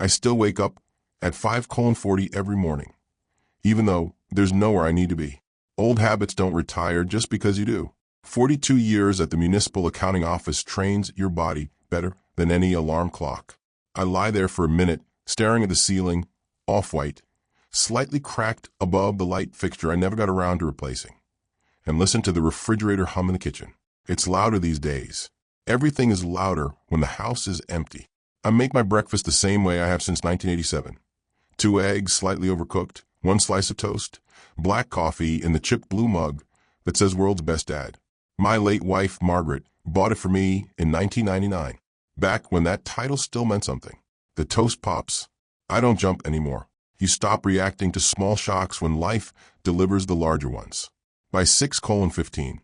I still wake up at 5:40 every morning, even though there's nowhere I need to be. Old habits don't retire just because you do. 42 years at the municipal accounting office trains your body better than any alarm clock. I lie there for a minute, staring at the ceiling, off-white, slightly cracked above the light fixture I never got around to replacing, and listen to the refrigerator hum in the kitchen. It's louder these days. Everything is louder when the house is empty. I make my breakfast the same way I have since 1987. 2 eggs, slightly overcooked, 1 slice of toast, black coffee in the chipped blue mug that says world's best dad. My late wife, Margaret, bought it for me in 1999, back when that title still meant something. The toast pops. I don't jump anymore. You stop reacting to small shocks when life delivers the larger ones. By 6:15,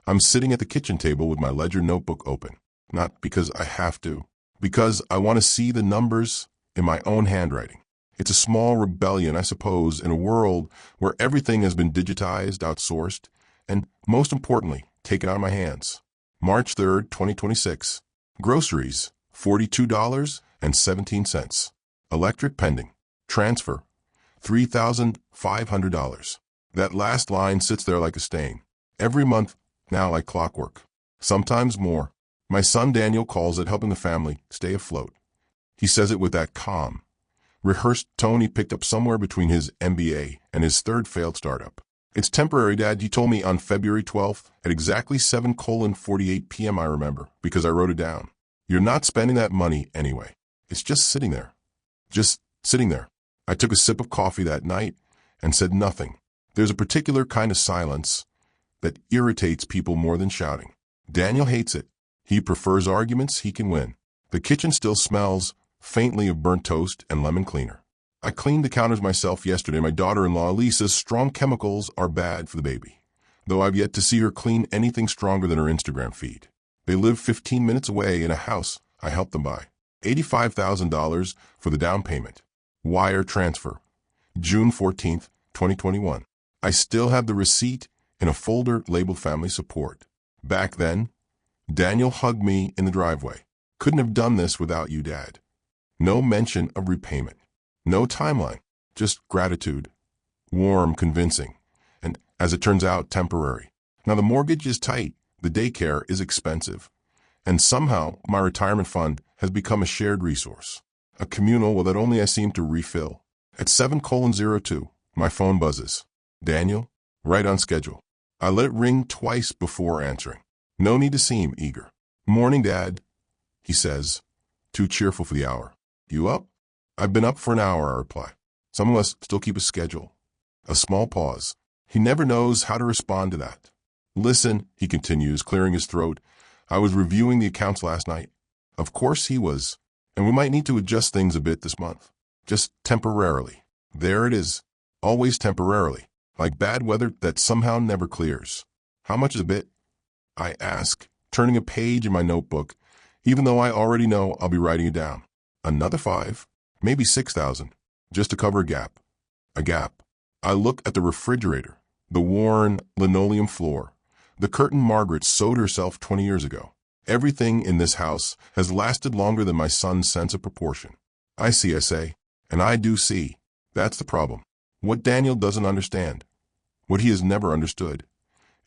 I'm sitting at the kitchen table with my ledger notebook open. Not because I have to, because I want to see the numbers in my own handwriting. It's a small rebellion, I suppose, in a world where everything has been digitized, outsourced, and, most importantly, taken out of my hands. March 3rd, 2026. Groceries, $42.17. Electric pending. Transfer, $3,500. That last line sits there like a stain. Every month, now like clockwork. Sometimes more. My son Daniel calls it helping the family stay afloat. He says it with that calm, rehearsed tone he picked up somewhere between his MBA and his 3rd failed startup. It's temporary, Dad, he told me on February 12th at exactly 7:48 p.m. I remember, because I wrote it down. You're not spending that money anyway. It's just sitting there. Just sitting there. I took a sip of coffee that night and said nothing. There's a particular kind of silence that irritates people more than shouting. Daniel hates it. He prefers arguments he can win. The kitchen still smells faintly of burnt toast and lemon cleaner. I cleaned the counters myself yesterday. My daughter-in-law, Lee, says strong chemicals are bad for the baby, though I've yet to see her clean anything stronger than her Instagram feed. They live 15 minutes away in a house I helped them buy. $85,000 for the down payment. Wire transfer. June 14th, 2021. I still have the receipt in a folder labeled family support. Back then, Daniel hugged me in the driveway. Couldn't have done this without you, Dad. No mention of repayment. No timeline. Just gratitude. Warm, convincing, and, as it turns out, temporary. Now the mortgage is tight. The daycare is expensive. And somehow, my retirement fund has become a shared resource. A communal well that only I seem to refill. At 7:02, my phone buzzes. Daniel? Right on schedule. I let it ring twice before answering. No need to seem eager. Morning, Dad, he says, too cheerful for the hour. You up? I've been up for an hour, I reply. Some of us still keep a schedule. A small pause. He never knows how to respond to that. Listen, he continues, clearing his throat. I was reviewing the accounts last night. Of course he was. And we might need to adjust things a bit this month. Just temporarily. There it is. Always temporarily. Like bad weather that somehow never clears. How much is a bit? I ask, turning a page in my notebook, even though I already know I'll be writing it down. Another 5, maybe 6,000, just to cover a gap. A gap. I look at the refrigerator, the worn linoleum floor, the curtain Margaret sewed herself 20 years ago. Everything in this house has lasted longer than my son's sense of proportion. I see, I say, and I do see. That's the problem. What Daniel doesn't understand, what he has never understood,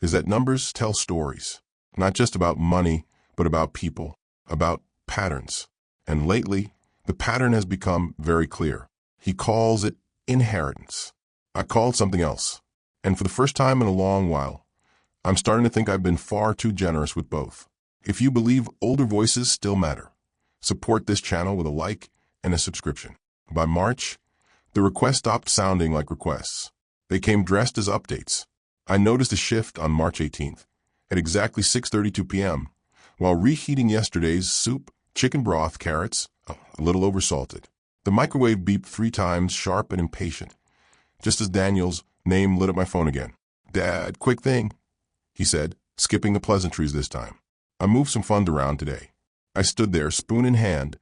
is that numbers tell stories, not just about money, but about people, about patterns. And lately, the pattern has become very clear. He calls it inheritance. I call it something else. And for the first time in a long while, I'm starting to think I've been far too generous with both. If you believe older voices still matter, support this channel with a like and a subscription. By March, the requests stopped sounding like requests. They came dressed as updates. I noticed a shift on March 18th, at exactly 6:32 p.m., while reheating yesterday's soup, chicken broth, carrots, a little oversalted. The microwave beeped 3 times, sharp and impatient, just as Daniel's name lit up my phone again. Dad, quick thing, he said, skipping the pleasantries this time. I moved some fund around today. I stood there, spoon in hand,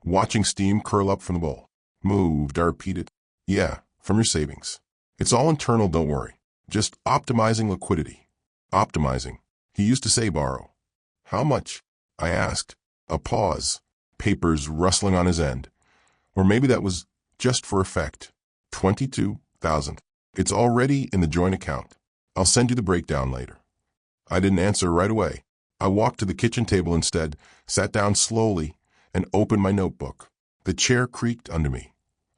watching steam curl up from the bowl. Moved, I repeated. Yeah, from your savings. It's all internal, don't worry. Just optimizing liquidity. Optimizing. He used to say borrow. How much? I asked. A pause. Papers rustling on his end. Or maybe that was just for effect. 22,000. It's already in the joint account. I'll send you the breakdown later. I didn't answer right away. I walked to the kitchen table instead, sat down slowly, and opened my notebook. The chair creaked under me.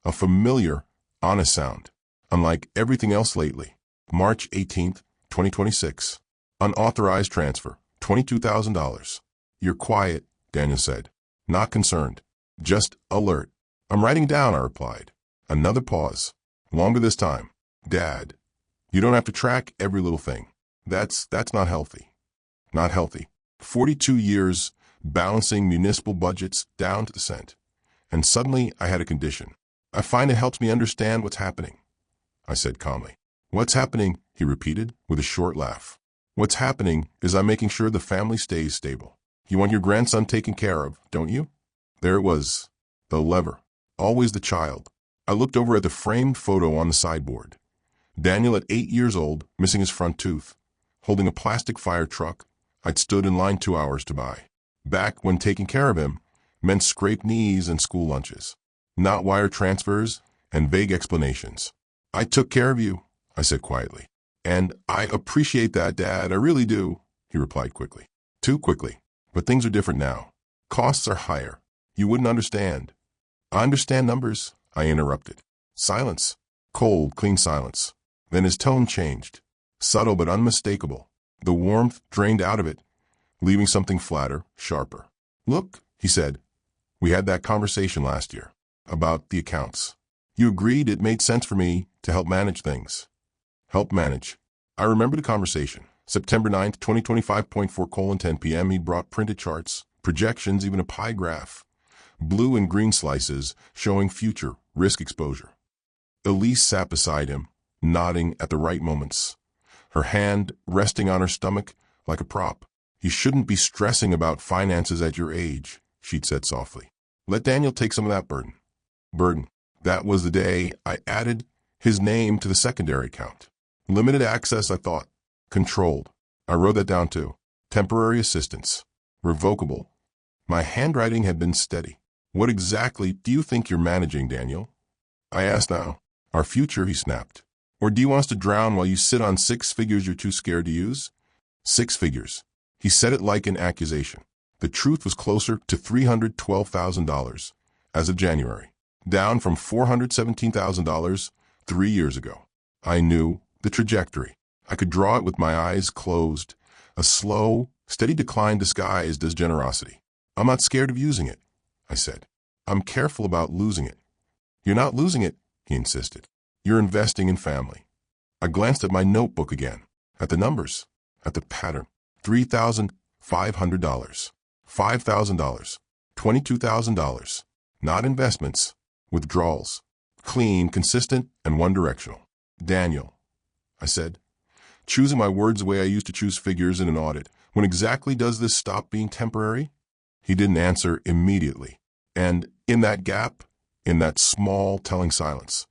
A familiar, honest sound, unlike everything else lately. March 18th, 2026. Unauthorized transfer, $22,000. You're quiet, Daniel said. Not concerned. Just alert. I'm writing down, I replied. Another pause. Longer this time. Dad, you don't have to track every little thing. That's not healthy. Not healthy. 42 years balancing municipal budgets down to the cent. And suddenly I had a condition. I find it helps me understand what's happening, I said calmly. What's happening, he repeated with a short laugh. What's happening is I'm making sure the family stays stable. You want your grandson taken care of, don't you? There it was. The lever. Always the child. I looked over at the framed photo on the sideboard. Daniel at 8 years old, missing his front tooth, holding a plastic fire truck I'd stood in line 2 hours to buy. Back when taking care of him meant scraped knees and school lunches, not wire transfers and vague explanations. I took care of you, I said quietly. And I appreciate that, Dad, I really do, he replied quickly. Too quickly. But things are different now. Costs are higher. You wouldn't understand. I understand numbers, I interrupted. Silence. Cold, clean silence. Then his tone changed. Subtle but unmistakable. The warmth drained out of it, leaving something flatter, sharper. Look, he said. We had that conversation last year. About the accounts. You agreed it made sense for me to help manage things. Help manage. I remember the conversation. September 9th, 2025.4:10 p.m. He brought printed charts, projections, even a pie graph. Blue and green slices showing future risk exposure. Elise sat beside him, nodding at the right moments, her hand resting on her stomach like a prop. You shouldn't be stressing about finances at your age, she'd said softly. Let Daniel take some of that burden. That was the day I added his name to the secondary account. Limited access, I thought. Controlled. I wrote that down too. Temporary assistance. Revocable. My handwriting had been steady. What exactly do you think you're managing, Daniel? I asked now. Our future, he snapped. Or do you want us to drown while you sit on 6 figures you're too scared to use? 6 figures. He said it like an accusation. The truth was closer to $312,000 as of January, down from $417,000 3 years ago. I knew the trajectory. I could draw it with my eyes closed, a slow, steady decline disguised as generosity. I'm not scared of using it, I said. I'm careful about losing it. You're not losing it, he insisted. You're investing in family. I glanced at my notebook again, at the numbers, at the pattern. $3,500, $5,000, $22,000. Not investments, withdrawals. Clean, consistent, and one-directional. Daniel, I said, choosing my words the way I used to choose figures in an audit. When exactly does this stop being temporary? He didn't answer immediately. And in that gap, in that small, telling silence,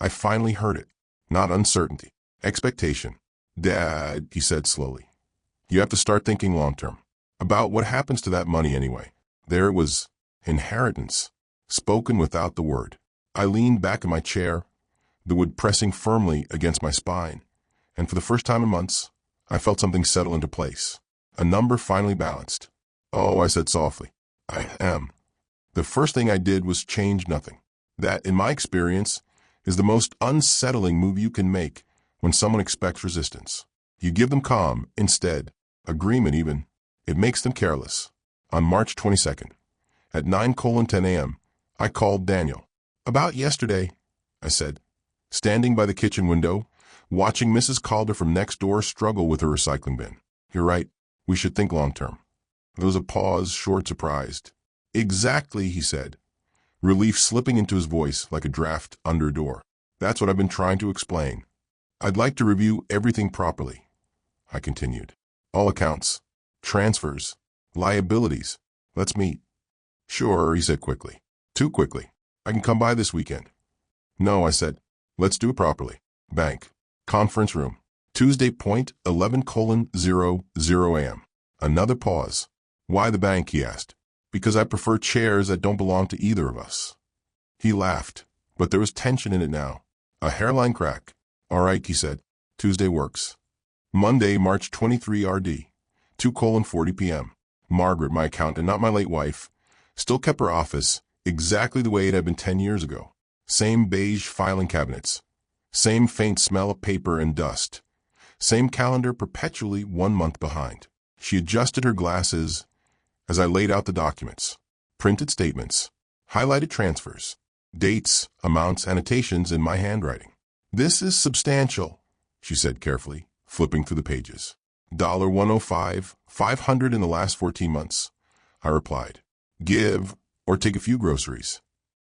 I finally heard it. Not uncertainty. Expectation. Dad, he said slowly. You have to start thinking long-term. About what happens to that money anyway. There it was. Inheritance. Spoken without the word. I leaned back in my chair, the wood pressing firmly against my spine, and for the first time in months, I felt something settle into place. A number finally balanced. Oh, I said softly. I am. The first thing I did was change nothing. That, in my experience, is the most unsettling move you can make when someone expects resistance. You give them calm, instead, agreement even. It makes them careless. On March 22nd, at 9:10 a.m., I called Daniel. About yesterday, I said, standing by the kitchen window, watching Mrs. Calder from next door struggle with her recycling bin. You're right, we should think long-term. There was a pause, short, surprised. Exactly, he said, relief slipping into his voice like a draft under a door. That's what I've been trying to explain. I'd like to review everything properly, I continued. All accounts, transfers, liabilities. Let's meet. Sure, he said quickly. Too quickly. I can come by this weekend. No, I said. Let's do it properly. Bank. Conference room. Tuesday, 11:00 a.m. Another pause. Why the bank, he asked. Because I prefer chairs that don't belong to either of us. He laughed, but there was tension in it now. A hairline crack. All right, he said. Tuesday works. Monday, March 23 RD. 2:40 p.m. Margaret, my accountant, not my late wife, still kept her office exactly the way it had been 10 years ago. Same beige filing cabinets. Same faint smell of paper and dust. Same calendar perpetually 1 month behind. She adjusted her glasses as I laid out the documents. Printed statements. Highlighted transfers. Dates, amounts, annotations in my handwriting. This is substantial, she said carefully, flipping through the pages. $105, $500 in the last 14 months, I replied. Give or take a few groceries.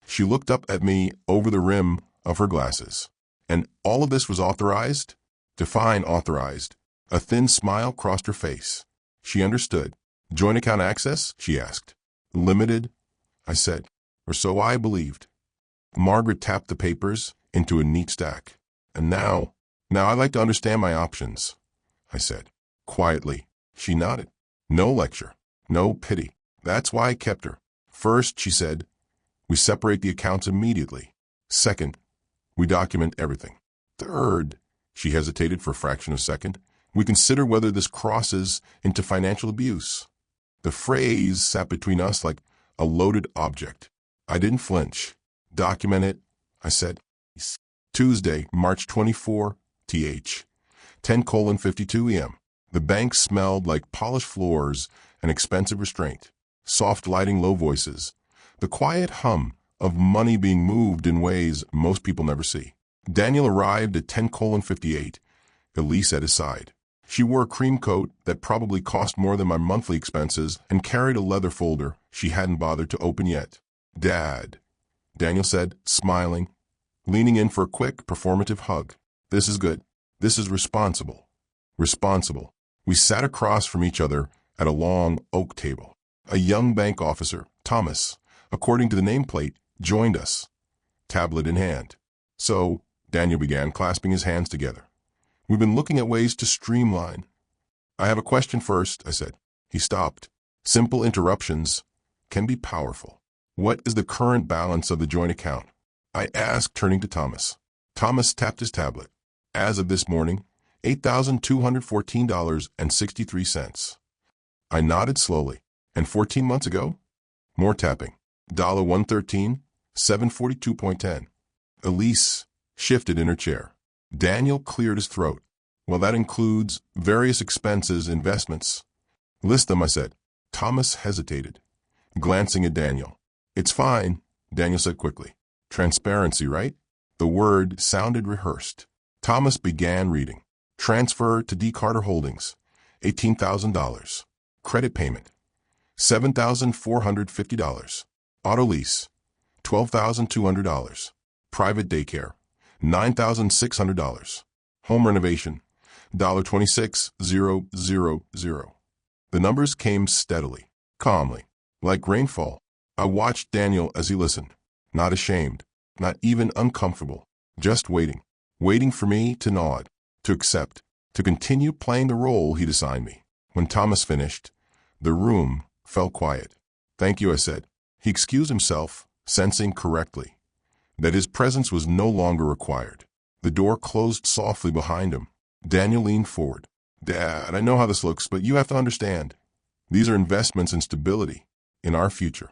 She looked up at me over the rim of her glasses. And all of this was authorized? Define authorized. A thin smile crossed her face. She understood. Joint account access? She asked. Limited? I said. Or so I believed. Margaret tapped the papers into a neat stack. And now I'd like to understand my options, I said. Quietly, she nodded. No lecture. No pity. That's why I kept her. First, she said, we separate the accounts immediately. Second, we document everything. Third, she hesitated for a fraction of a second, we consider whether this crosses into financial abuse. The phrase sat between us like a loaded object. I didn't flinch. Document it, I said. Tuesday, March 24, th. 10:52 a.m. The bank smelled like polished floors and expensive restraint. Soft lighting, low voices. The quiet hum of money being moved in ways most people never see. Daniel arrived at 10:58, Elise at his side. She wore a cream coat that probably cost more than my monthly expenses and carried a leather folder she hadn't bothered to open yet. Dad, Daniel said, smiling, leaning in for a quick, performative hug. This is good. This is responsible. Responsible. We sat across from each other at a long oak table. A young bank officer, Thomas, according to the nameplate, joined us, tablet in hand. So, Daniel began, clasping his hands together. We've been looking at ways to streamline. I have a question first, I said. He stopped. Simple interruptions can be powerful. What is the current balance of the joint account? I asked, turning to Thomas. Thomas tapped his tablet. As of this morning, $8,214.63. I nodded slowly. And 14 months ago? More tapping. $113, 742.10. Elise shifted in her chair. Daniel cleared his throat. Well, that includes various expenses, investments. List them, I said. Thomas hesitated, glancing at Daniel. It's fine, Daniel said quickly. Transparency, right? The word sounded rehearsed. Thomas began reading. Transfer to D. Carter Holdings, $18,000. Credit payment, $7,450. Auto lease, $12,200. Private daycare, $9,600. Home renovation, $26,000. The numbers came steadily, calmly, like rainfall. I watched Daniel as he listened, not ashamed, not even uncomfortable, just waiting, waiting for me to nod, to accept, to continue playing the role he'd assigned me. When Thomas finished, the room fell quiet. Thank you, I said. He excused himself, sensing correctly that his presence was no longer required. The door closed softly behind him. Daniel leaned forward. Dad, I know how this looks, but you have to understand. These are investments in stability, in our future.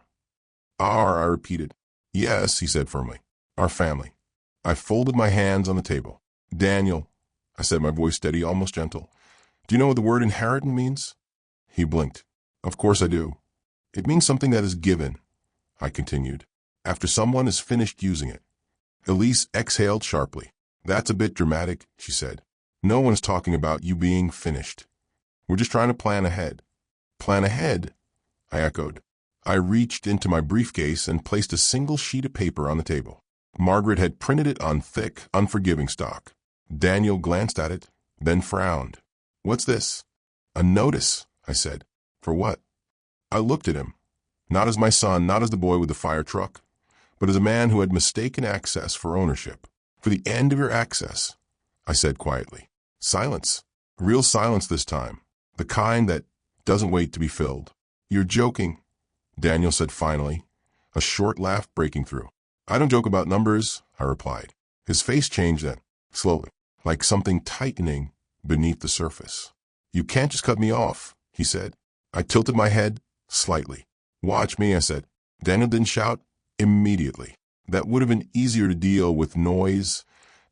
I repeated. Yes, he said firmly. Our family. I folded my hands on the table. Daniel, I said, my voice steady, almost gentle. Do you know what the word inheritance means? He blinked. Of course I do. It means something that is given, I continued, after someone has finished using it. Elise exhaled sharply. That's a bit dramatic, she said. No one's talking about you being finished. We're just trying to plan ahead. Plan ahead? I echoed. I reached into my briefcase and placed a single sheet of paper on the table. Margaret had printed it on thick, unforgiving stock. Daniel glanced at it, then frowned. What's this? A notice, I said. For what? I looked at him, not as my son, not as the boy with the fire truck, but as a man who had mistaken access for ownership. For the end of your access, I said quietly. Silence. Real silence this time. The kind that doesn't wait to be filled. You're joking, Daniel said finally, a short laugh breaking through. I don't joke about numbers, I replied. His face changed then, slowly, like something tightening beneath the surface. You can't just cut me off, he said. I tilted my head slightly. Watch me, I said. Daniel didn't shout immediately. That would have been easier to deal with noise,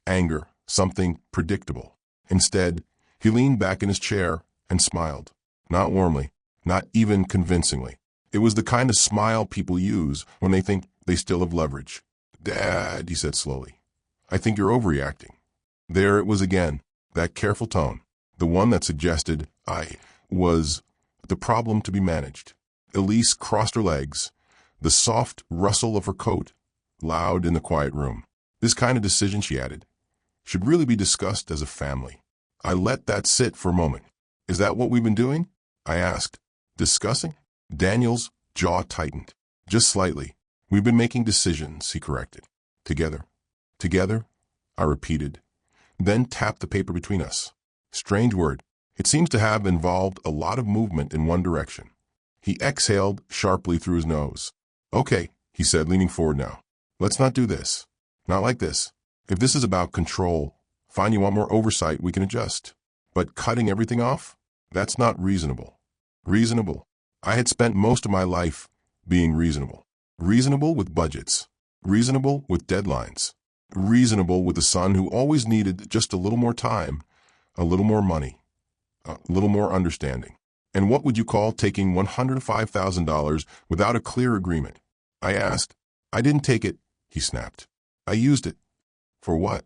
anger, something predictable. Instead, he leaned back in his chair and smiled. Not warmly, not even convincingly. It was the kind of smile people use when they think they still have leverage. Dad, he said slowly, I think you're overreacting. There it was again, that careful tone, the one that suggested I was the problem to be managed. Elise crossed her legs, the soft rustle of her coat loud in the quiet room. This kind of decision, she added, should really be discussed as a family. I let that sit for a moment. Is that what we've been doing? I asked. Discussing? Daniel's jaw tightened. Just slightly. We've been making decisions, he corrected. Together. Together, I repeated, then tapped the paper between us. Strange word. It seems to have involved a lot of movement in one direction. He exhaled sharply through his nose. Okay, he said, leaning forward now. Let's not do this. Not like this. If this is about control, fine, you want more oversight, we can adjust. But cutting everything off? That's not reasonable. Reasonable. I had spent most of my life being reasonable. Reasonable with budgets. Reasonable with deadlines. Reasonable with a son who always needed just a little more time, a little more money, a little more understanding. And what would you call taking $105,000 without a clear agreement? I asked. I didn't take it, he snapped. I used it. For what?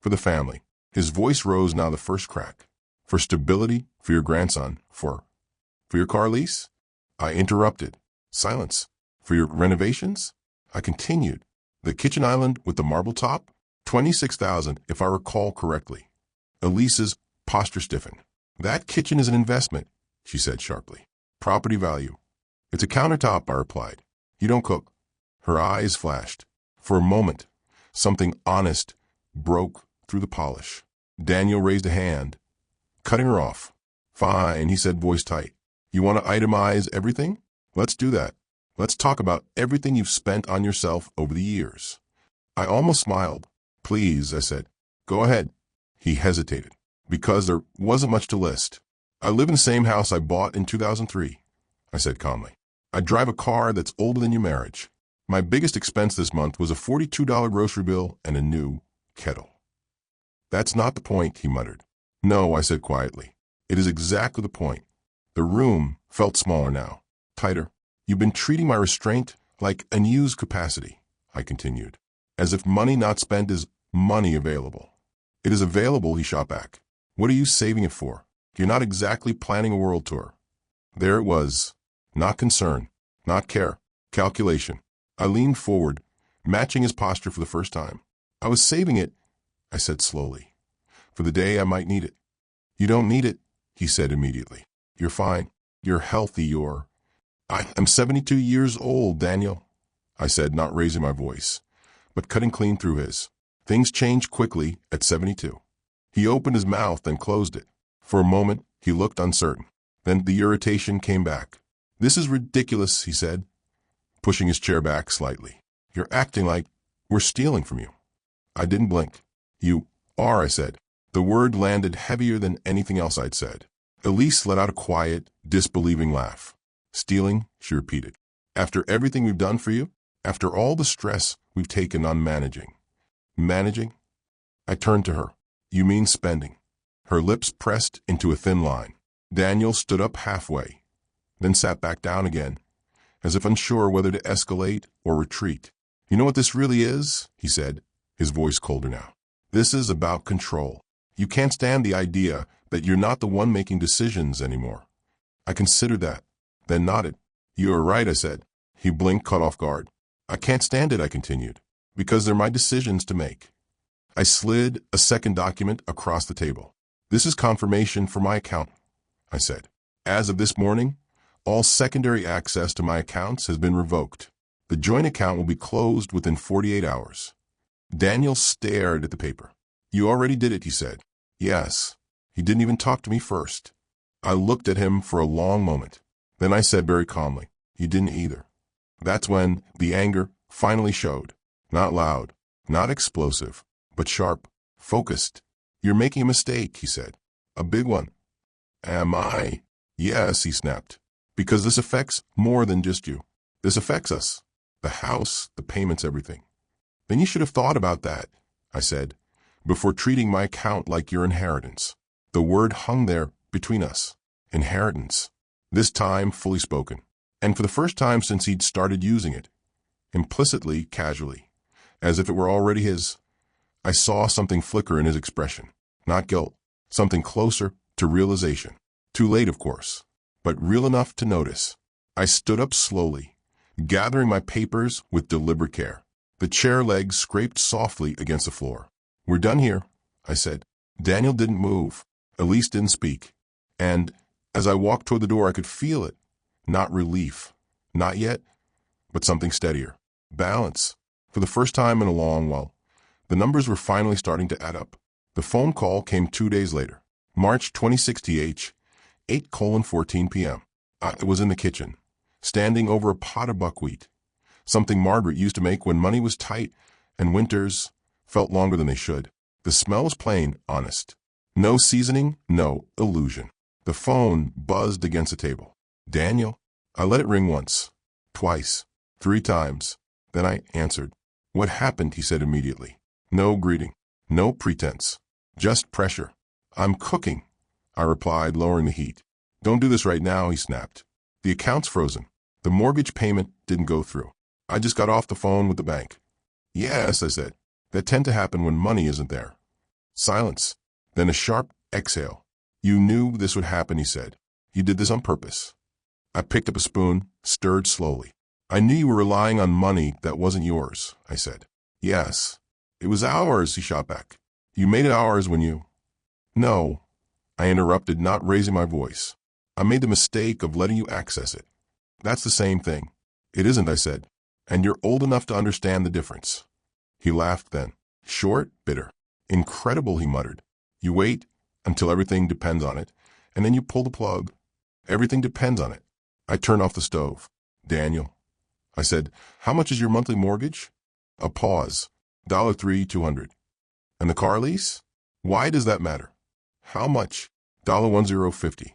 For the family. His voice rose now the first crack. For stability, for your grandson, for your car lease? I interrupted. Silence. For your renovations? I continued. The kitchen island with the marble top? $26,000, if I recall correctly. Elise's posture stiffened. That kitchen is an investment, she said sharply. Property value. It's a countertop, I replied. You don't cook. Her eyes flashed. For a moment, something honest broke through the polish. Daniel raised a hand, cutting her off. Fine, he said, voice tight. You want to itemize everything? Let's do that. Let's talk about everything you've spent on yourself over the years. I almost smiled. Please, I said. Go ahead. He hesitated, because there wasn't much to list. I live in the same house I bought in 2003, I said calmly. I drive a car that's older than your marriage. My biggest expense this month was a $42 grocery bill and a new kettle. That's not the point, he muttered. No, I said quietly. It is exactly the point. The room felt smaller now, tighter. You've been treating my restraint like unused capacity, I continued, as if money not spent is money available. It is available, he shot back. What are you saving it for? You're not exactly planning a world tour. There it was. Not concern, not care, calculation. I leaned forward, matching his posture for the first time. I was saving it, I said slowly, for the day I might need it. You don't need it, he said immediately. You're fine. You're healthy. I'm 72 years old, Daniel, I said, not raising my voice, but cutting clean through his. Things change quickly at 72. He opened his mouth and closed it. For a moment, he looked uncertain. Then the irritation came back. This is ridiculous, he said, pushing his chair back slightly. You're acting like we're stealing from you. I didn't blink. You are, I said. The word landed heavier than anything else I'd said. Elise let out a quiet, disbelieving laugh. Stealing, she repeated. After everything we've done for you? After all the stress we've taken on managing? Managing? I turned to her. You mean spending? Her lips pressed into a thin line. Daniel stood up halfway, then sat back down again, as if unsure whether to escalate or retreat. You know what this really is? He said, his voice colder now. This is about control. You can't stand the idea that you're not the one making decisions anymore. I considered that, then nodded. You are right, I said. He blinked, caught off guard. I can't stand it, I continued, because they're my decisions to make. I slid a second document across the table. This is confirmation for my account, I said. As of this morning, all secondary access to my accounts has been revoked. The joint account will be closed within 48 hours. Daniel stared at the paper. You already did it, he said. Yes. He didn't even talk to me first. I looked at him for a long moment. Then I said very calmly, you didn't either. That's when the anger finally showed. Not loud, not explosive, but sharp, focused. You're making a mistake, he said. A big one. Am I? Yes, he snapped. Because this affects more than just you. This affects us. The house, the payments, everything. Then you should have thought about that, I said, before treating my account like your inheritance. The word hung there between us. Inheritance. This time fully spoken. And for the first time since he'd started using it. Implicitly, casually. As if it were already his. I saw something flicker in his expression. Not guilt. Something closer to realization. Too late, of course. But real enough to notice. I stood up slowly, gathering my papers with deliberate care. The chair legs scraped softly against the floor. We're done here, I said. Daniel didn't move. Elise didn't speak. And as I walked toward the door, I could feel it. Not relief. Not yet, but something steadier. Balance. For the first time in a long while, the numbers were finally starting to add up. The phone call came 2 days later. March 26 th, 8:14 p.m. I was in the kitchen, standing over a pot of buckwheat, something Margaret used to make when money was tight and winters felt longer than they should. The smell was plain, honest. No seasoning, no illusion. The phone buzzed against the table. Daniel. I let it ring once, twice, 3 times. Then I answered. What happened, he said immediately. No greeting, no pretense, just pressure. I'm cooking, I replied, lowering the heat. Don't do this right now, he snapped. The account's frozen. The mortgage payment didn't go through. I just got off the phone with the bank. Yes, I said. That tend to happen when money isn't there. Silence, then a sharp exhale. You knew this would happen, he said. You did this on purpose. I picked up a spoon, stirred slowly. I knew you were relying on money that wasn't yours, I said. Yes. It was ours, he shot back. You made it ours when you... No, I interrupted, not raising my voice. I made the mistake of letting you access it. That's the same thing. It isn't, I said. And you're old enough to understand the difference. He laughed then. Short, bitter. Incredible, he muttered. You wait until everything depends on it, and then you pull the plug. Everything depends on it. I turned off the stove. Daniel, I said, how much is your monthly mortgage? A pause. $3,200. And the car lease? Why does that matter? How much? $1,050.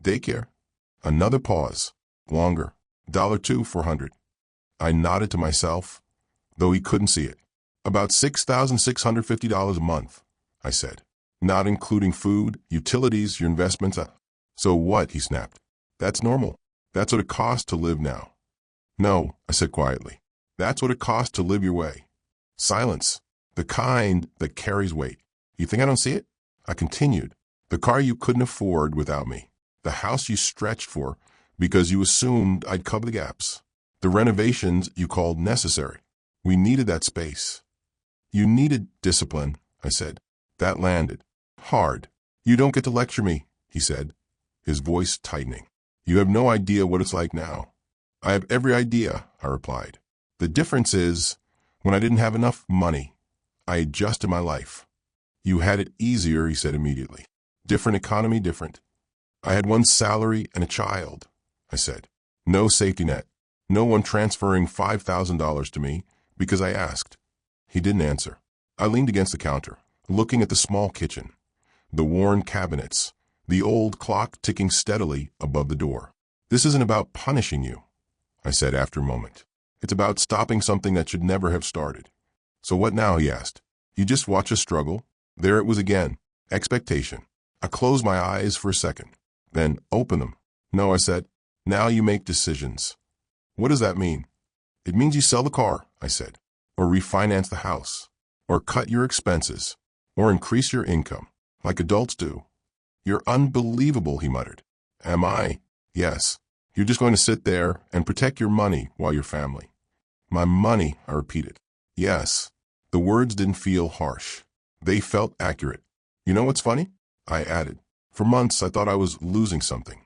Daycare? Another pause. Longer. $2,400. I nodded to myself, though he couldn't see it. About $6,650 a month, I said. Not including food, utilities, your investments. So what? He snapped. That's normal. That's what it costs to live now. No, I said quietly. That's what it costs to live your way. Silence. The kind that carries weight. You think I don't see it? I continued. The car you couldn't afford without me. The house you stretched for because you assumed I'd cover the gaps. The renovations you called necessary. We needed that space. You needed discipline, I said. That landed. Hard. You don't get to lecture me, he said, his voice tightening. You have no idea what it's like now. I have every idea, I replied. The difference is, when I didn't have enough money, I adjusted my life. You had it easier, he said immediately. Different economy, different. I had one salary and a child, I said. No safety net. No one transferring $5,000 to me because I asked. He didn't answer. I leaned against the counter, looking at the small kitchen, the worn cabinets, the old clock ticking steadily above the door. This isn't about punishing you, I said after a moment. It's about stopping something that should never have started. So what now, he asked. You just watch us struggle? There it was again. Expectation. I closed my eyes for a second, then opened them. No, I said. Now you make decisions. What does that mean? It means you sell the car, I said, or refinance the house, or cut your expenses, or increase your income, like adults do. You're unbelievable, he muttered. Am I? Yes. You're just going to sit there and protect your money while your family. My money, I repeated. Yes. The words didn't feel harsh. They felt accurate. You know what's funny? I added. For months, I thought I was losing something.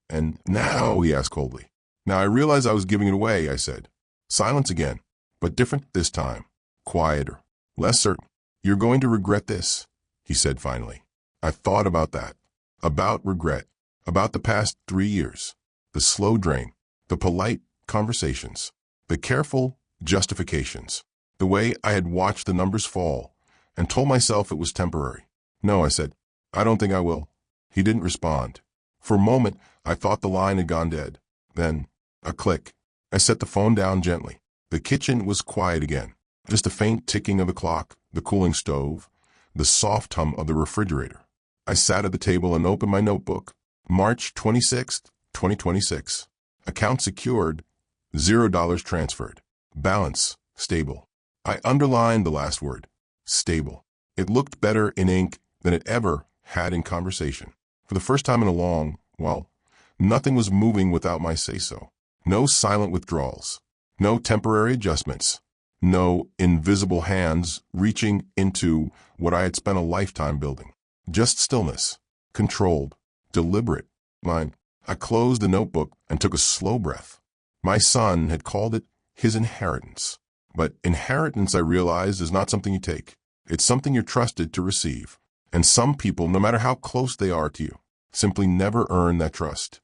And now, he asked coldly. Now I realize I was giving it away, I said. Silence again, but different this time. Quieter. Less certain. You're going to regret this, he said finally. I thought about that. About regret. About the past 3 years. The slow drain. The polite conversations. The careful justifications. the way I had watched the numbers fall, and told myself it was temporary. No, I said, I don't think I will. He didn't respond. For a moment, I thought the line had gone dead. Then, a click. I set the phone down gently. The kitchen was quiet again. Just the faint ticking of the clock, the cooling stove, the soft hum of the refrigerator. I sat at the table and opened my notebook. March 26th, 2026. Account secured, $0 transferred. Balance, stable. I underlined the last word, stable. It looked better in ink than it ever had in conversation. For the first time in a long, well, nothing was moving without my say-so. No silent withdrawals. No temporary adjustments. No invisible hands reaching into what I had spent a lifetime building. Just stillness. Controlled. Deliberate. I closed the notebook and took a slow breath. My son had called it his inheritance. But inheritance, I realized, is not something you take. It's something you're trusted to receive. And some people, no matter how close they are to you, simply never earn that trust.